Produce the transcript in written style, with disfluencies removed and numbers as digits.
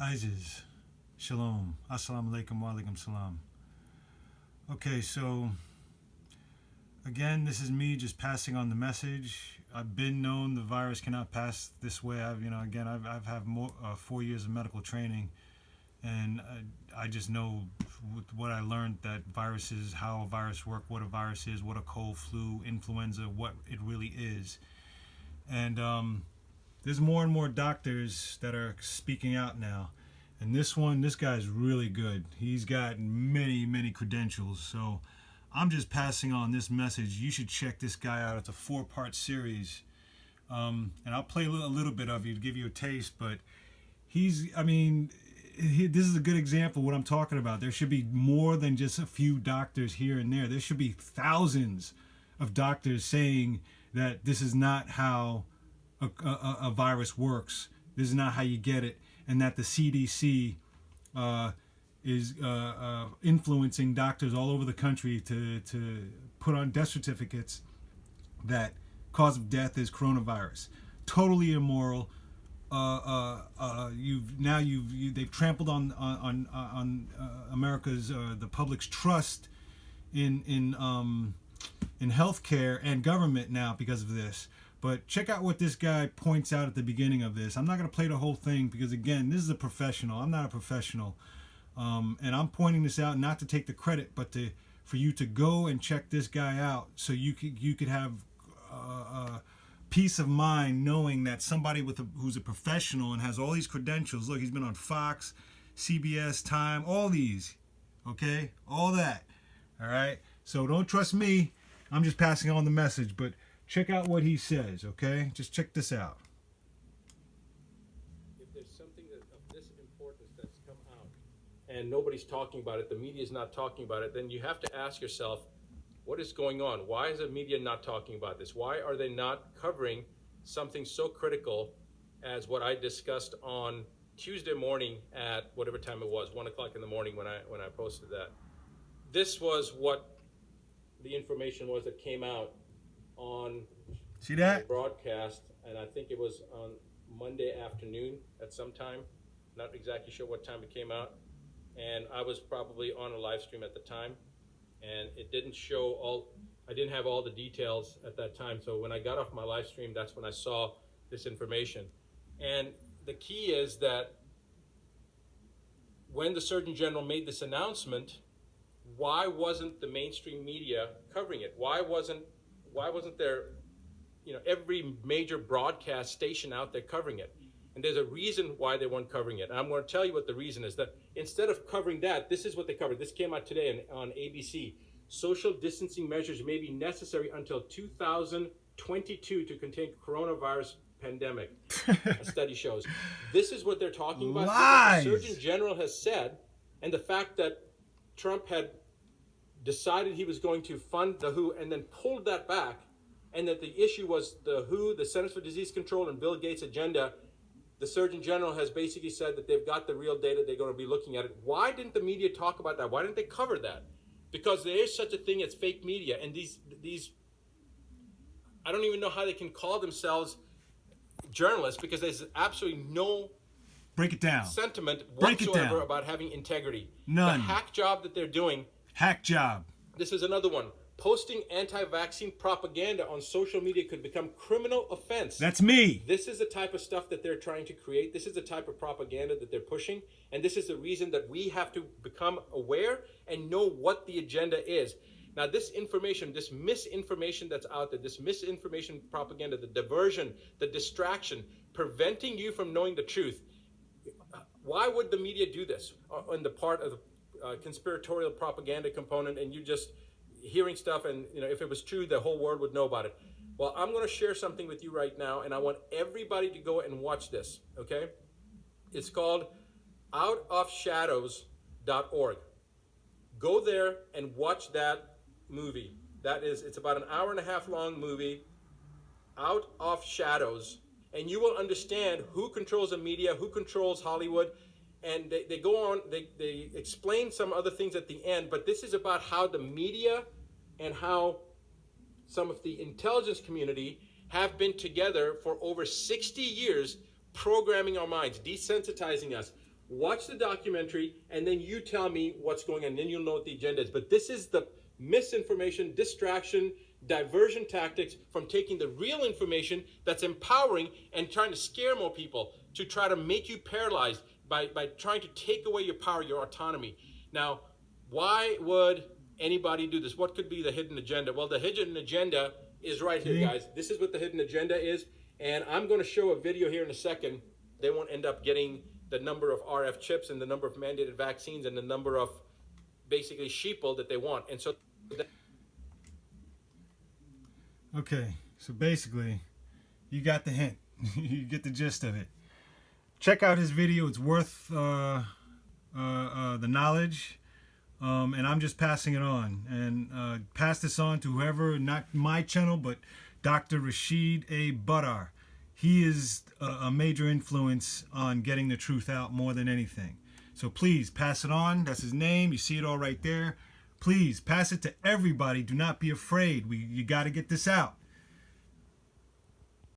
Isis, Shalom, Assalamu alaikum wa alaikum salam. Okay, so again, this is me just passing on the message. I've been known the virus cannot pass this way. I've had 4 years of medical training, and I just know with what I learned that viruses, how a virus works, what a virus is, what a cold, flu, influenza, what it really is. And there's more and more doctors that are speaking out now. And this guy's really good. He's got many, many credentials. So I'm just passing on this message. You should check this guy out. It's a 4-part series. And I'll play a little bit of it to give you a taste. But this is a good example of what I'm talking about. There should be more than just a few doctors here and there. There should be thousands of doctors saying that this is not how a virus works. This is not how you get it. And that the CDC is influencing doctors all over the country to put on death certificates that cause of death is coronavirus. Totally immoral. They've trampled on America's the public's trust in healthcare and government now because of this. But check out what this guy points out at the beginning of this. I'm not going to play the whole thing because, again, this is a professional. I'm not a professional. And I'm pointing this out not to take the credit, but for you to go and check this guy out so you could have peace of mind knowing that somebody who's a professional and has all these credentials. Look, he's been on Fox, CBS, Time, all these. Okay? All that. All right? So don't trust me. I'm just passing on the message. But check out what he says, okay? Just check this out. If there's something of this importance that's come out and nobody's talking about it, the media is not talking about it, then you have to ask yourself, what is going on? Why is the media not talking about this? Why are they not covering something so critical as what I discussed on Tuesday morning at whatever time it was, 1 o'clock in the morning when I posted that? This was what the information was that came out on See that? the broadcast, and I think it was on Monday afternoon at some time. Not exactly sure what time it came out. And I was probably on a live stream at the time, and it didn't show I didn't have all the details at that time. So when I got off my live stream, that's when I saw this information. And the key is that when the Surgeon General made this announcement, why wasn't the mainstream media covering it? Why wasn't there, every major broadcast station out there covering it? And there's a reason why they weren't covering it. And I'm going to tell you what the reason is. That instead of covering that, this is what they covered. This came out today on ABC. Social distancing measures may be necessary until 2022 to contain coronavirus pandemic, a study shows. This is what they're talking about. Lies. The Surgeon General has said, and the fact that Trump had decided he was going to fund the WHO and then pulled that back, and that the issue was the WHO, the Centers for Disease Control, and Bill Gates' agenda. The Surgeon General has basically said that they've got the real data, they're going to be looking at it. Why didn't the media talk about that? Why didn't they cover that? Because there is such a thing as fake media, and these I don't even know how they can call themselves journalists, because there's absolutely no Break it down. sentiment Break it whatsoever down. about having integrity. None. The hack job that they're doing. Hack job. This is another one. Posting anti-vaccine propaganda on social media could become criminal offense. That's me. This is the type of stuff that they're trying to create. This is the type of propaganda that they're pushing. And this is the reason that we have to become aware and know what the agenda is. Now, this information, this misinformation that's out there, this misinformation propaganda, the diversion, the distraction, preventing you from knowing the truth. Why would the media do this on the part of the conspiratorial propaganda component, and you just hearing stuff, and if it was true, the whole world would know about it? Well, I'm going to share something with you right now, and I want everybody to go and watch this, okay? It's called outofshadows.org. Go there and watch that movie. It's about an hour and a half long movie, Out of Shadows, and you will understand who controls the media, who controls Hollywood. And they go on, they explain some other things at the end, but this is about how the media and how some of the intelligence community have been together for over 60 years, programming our minds, desensitizing us. watch the documentary, and then you tell me what's going on. Then you'll know what the agenda is. But this is the misinformation, distraction, diversion tactics from taking the real information that's empowering and trying to scare more people, to try to make you paralyzed by trying to take away your power, your autonomy. Now, why would anybody do this? What could be the hidden agenda? Well, the hidden agenda is right here, guys. This is what the hidden agenda is. And I'm going to show a video here in a second. They won't end up getting the number of RF chips and the number of mandated vaccines and the number of basically sheeple that they want. And so Okay, so basically, you got the hint. You get the gist of it. Check out his video. It's worth the knowledge. And I'm just passing it on. And pass this on to whoever, not my channel, but Dr. Rashid A. Buttar. He is a major influence on getting the truth out more than anything. So please pass it on. That's his name. You see it all right there. Please pass it to everybody. Do not be afraid. You got to get this out.